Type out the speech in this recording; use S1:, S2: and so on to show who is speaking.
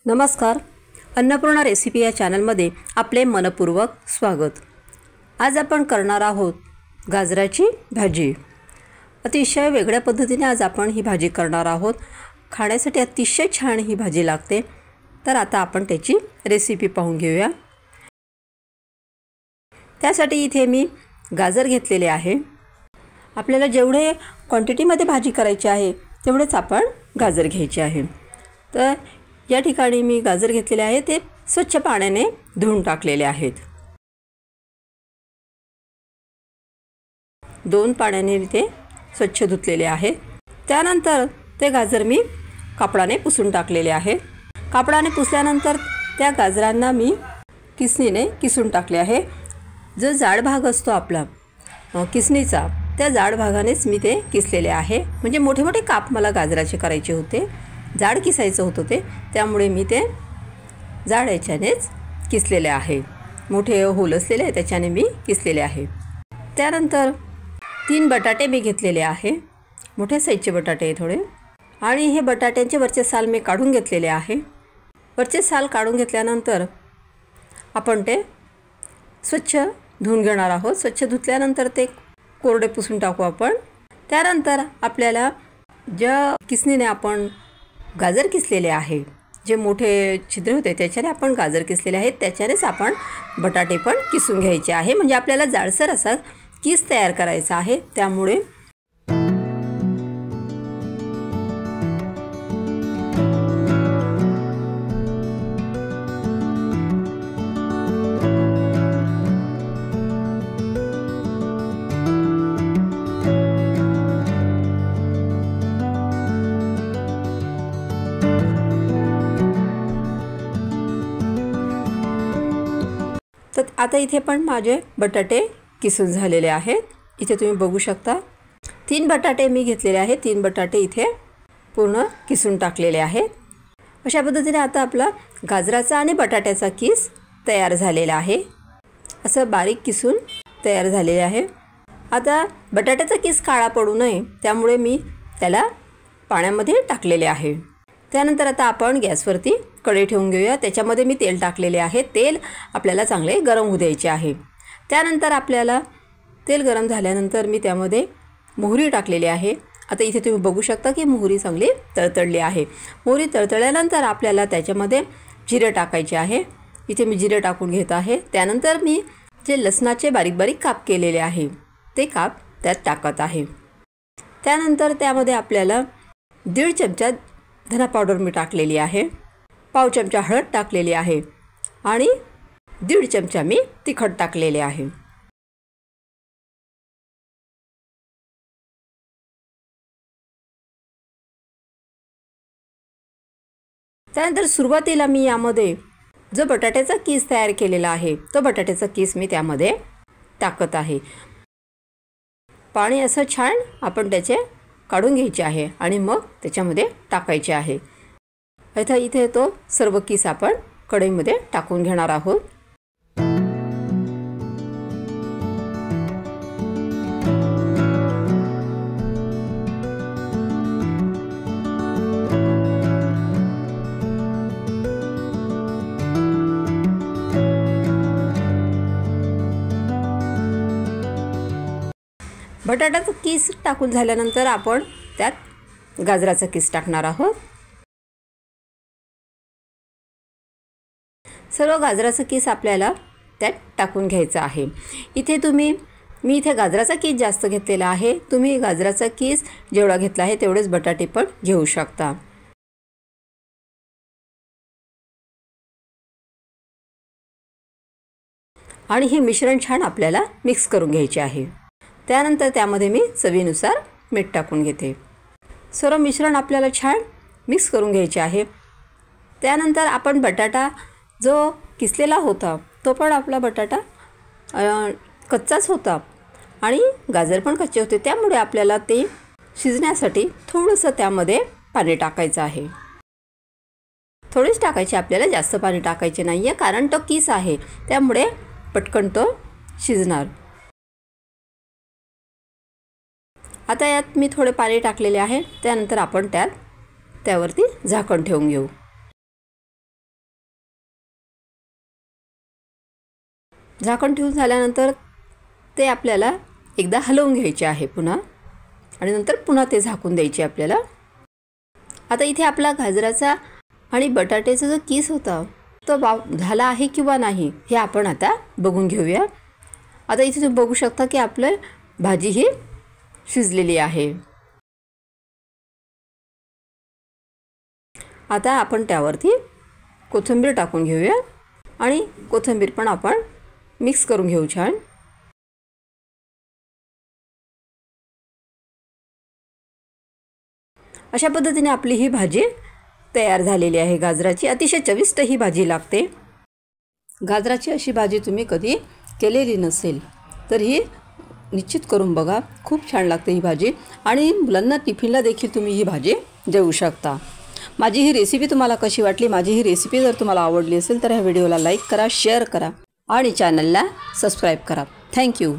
S1: नमस्कार, अन्नपूर्णा रेसिपी या चॅनलमध्ये आपले मनपूर्वक स्वागत। आज आपण करणार आहोत गाजराची भाजी। अतिशय वेगळ्या पद्धतीने आज आपण ही भाजी करणार आहोत। खाण्यासाठी अतिशय छान ही भाजी लागते। तर आता आपण त्याची रेसिपी पाहून घेऊया। त्यासाठी इथे मी गाजर घेतलेले आहे। आपल्याला जेवढे क्वांटिटीमध्ये भाजी करायची आहे तेवढेच आपण गाजर घ्यायचे आहे। तर या ठिकाणी मी गाजर घेतलेले आहे, ते स्वच्छ पाण्याने धुवून टाकलेले आहेत। 2 पाण्याने ते स्वच्छ धुतलेले आहे। त्यानंतर ते गाजर मी कापडाने पुसून टाकलेले आहे। कापडाने पुसल्यानंतर त्या गाजरांना मी किसणीने किसून टाकले आहे। जो जाड भाग असतो आपला किसणीचा, त्या जाड भागानेच मी ते किसलेले आहे। म्हणजे मोठे मोठे काप मला गाजराचे करायचे होते, जाड किसायचं होतं ते, त्यामुळे मी ते जाड याच्यानेच किसलेले आहे। मोठे होल असलेले आहे त्याच्याने मी किसलेले आहे। त्यानंतर 3 बटाटे मी घेतलेले आहे, मोठ्या साईजचे बटाटे थोडे, आणि हे बटाट्यांचे वरचे साल मी काढून घेतलेले आहे। वरचे साल काढून घेतल्यानंतर आपण ते स्वच्छ धुवून घेणार आहोत। स्वच्छ धुतल्यानंतर ते कोरडे पुसून टाकू आपण। त्यानंतर आपल्याला ज्या किसणीने आपण गाजर किसलेले आहे, जे मोठे छिद्र होते त्याच्याने आपण गाजर किसलेले आहेत, त्याच्यानेच आपण बटाटे पण किसून घ्यायचे आहे। म्हणजे आपल्याला जाडसर असा किस तयार करायचा आहे। त्यामुळे तर आता इथे पण माझे बटाटे किसून झालेले आहेत। इथे तुम्ही बघू शकता 3 बटाटे मी घेतलेले आहेत। 3 बटाटे इथे पूर्ण किसून टाकलेले आहेत। अशा पद्धतीने आता आपला गाजराचा आणि बटाट्याचा किस तयार झालेला आहे। असं बारीक किसून तयार झालेले आहे। आता बटाट्याचा किस काळा पडू नये त्यामुळे मी त्याला पाण्यामध्ये टाकलेले आहे। त्यानंतर आता आपण गॅसवरती कढई ठेवून घेऊया। त्याच्यामध्ये मी तेल टाकलेले आहे। तेल आपल्याला चांगले गरम होऊ द्यायचे आहे। त्यानंतर आपल्याला तेल गरम झाल्यानंतर मी त्यामध्ये मोहरी टाकलेली आहे। आता इथे तुम्ही बघू शकता की मोहरी चांगली तळतळली आहे। मोहरी तळतळल्यानंतर आपल्याला त्याच्यामध्ये जिरे टाकायचे आहे। इथे मी जिरे टाकून घेत आहे। त्यानंतर मी जे लसणाचे बारीक बारीक काप केलेले आहे ते काप त्यात टाकत आहे। त्यानंतर त्यामध्ये आपल्याला 1.5 चमचा धना पावडर मी टाकलेली आहे, 1/2 चमचा हळद टाकलेली आहे आणि 1.5 चमचा मी तिखट टाकलेले आहे। त्यानंतर सुरुवातीला मी यामध्ये जो बटाट्याचा किस तयार केलेला आहे तो बटाट्याचा किस मी त्यामध्ये टाकत आहे। पाणी असं छान आपण त्याचे काढून घ्यायचे आहे आणि मग त्याच्यामध्ये टाकायचे आहे। आता इथे तो सर्व किस आपण कढईमध्ये टाकून घेणार आहोत। बटाट्याचा किस टाकून झाल्यानंतर आपण त्यात गाजराचा किस टाकणार आहोत। सर्व गाजराचा किस आपल्याला त्यात टाकून घ्यायचा आहे। इथे मी इथे गाजराचा किस जास्त घेतलेला आहे। तुम्ही गाजराचा किस जेवढा घेतला आहे तेवढेच बटाटे पण घेऊ शकता। आणि हे मिश्रण छान आपल्याला मिक्स करून घ्यायचे आहे। त्यानंतर त्यामध्ये मी चवीनुसार मीठ टाकून घेते। सर्व मिश्रण आपल्याला छान मिक्स करून घ्यायचे आहे। त्यानंतर आपण बटाटा जो किसलेला होता तो पण आपला बटाटा कच्चाच होता आणि गाजर पण कच्चे होते, त्यामुळे आपल्याला ते शिजण्यासाठी थोडंसं त्यामध्ये पाणी टाकायचं आहे। थोडेच टाकायचे, आपल्याला जास्त पाणी टाकायचे नाही आहे, कारण तो किस आहे त्यामुळे पटकन तो शिजणार। आता यात मी थोडे पाणी टाकलेले आहे। त्यानंतर आपण त्यावरती झाकण ठेवून घेऊ। झाकण ठेवून झाल्यानंतर ते आपल्याला एकदा हलवून घ्यायचे आहे पुन्हा, आणि नंतर पुन्हा ते झाकून द्यायचे आपल्याला. आता इथे आपला गाजराचा आणि बटाट्याचा जो किस होता तो झाला आहे किंवा नाही हे आपण आता बघून घेऊया. आता इथे तुम्ही बघू शकता की आपलं भाजी ही शिजलेली आहे. आता आपण त्यावरती कोथिंबीर टाकून घेऊया आणि कोथिंबीर पण आपण मिक्स करून घेऊ छान. अशा पद्धतीने आपली ही भाजी तयार झालेली आहे गाजराची. अतिशय चविष्ट ही भाजी लागते. गाजराची अशी भाजी तुम्ही कधी केलेली नसेल तर ही निश्चित करून बघा. खूप छान लागते ही भाजी आणि मुलांना टिफिनला देखील तुम्ही ही भाजी देऊ शकता. माझी ही रेसिपी तुम्हाला कशी वाटली? माझी ही रेसिपी जर तुम्हाला आवडली असेल तर ह्या व्हिडिओला लाईक करा, शेअर करा आणि चॅनलला सबस्क्राईब करा. थँक्यू.